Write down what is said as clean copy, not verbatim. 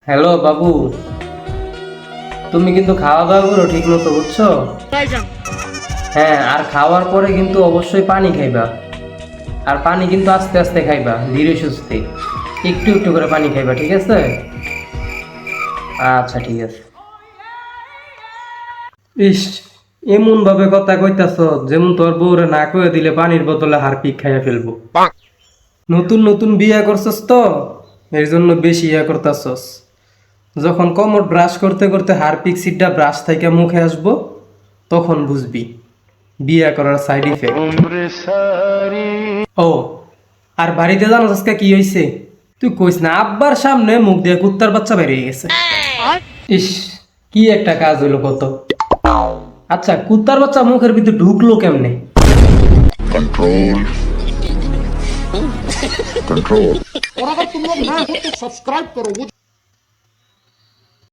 Hello বাবু, তুমি কিন্তু খাওয়া দাওয়া করো ঠিক মতো, বুঝছো? হ্যাঁ, আর খাওয়ার পরে কিন্তু অবশ্যই পানি খাইবা। আর পানি কিন্তু আস্তে আস্তে খাইবা, ধীরে সুস্থে, একটু একটু করে পানি খাইবা, ঠিক আছে? আচ্ছা, ঠিক আছে। ইস, এমন ভাবে কথা কইতাছ যেমন তোর বউরে না কয়ে দিলে পানির বোতলে হারপিক খাইয়া ফেলবো। নতুন নতুন বিয়া করছস তো, এর জন্য বেশি ইয়া করতাছস। যখন কোমর ব্রাশ করতে করতে হারপিক সিডটা ব্রাশ থেকে মুখে আসবো, তখন বুঝবি বিয়া করার সাইড ইফেক্ট। ও, আর বাড়িতে জানোস আজকে কি হয়েছে? তুই কইস না, আব্বার সামনে মুখ দিয়ে কুত্তার বাচ্চা বেরিয়ে গেছে। ইস, কি একটা কাজ হইলো কত। আচ্ছা, কুত্তার বাচ্চা মুখের ভিতরে ঢুকলো কেমনে? कंट्रोल कंट्रोल और अगर तुम लोग नए हो तो सब्सक्राइब करो।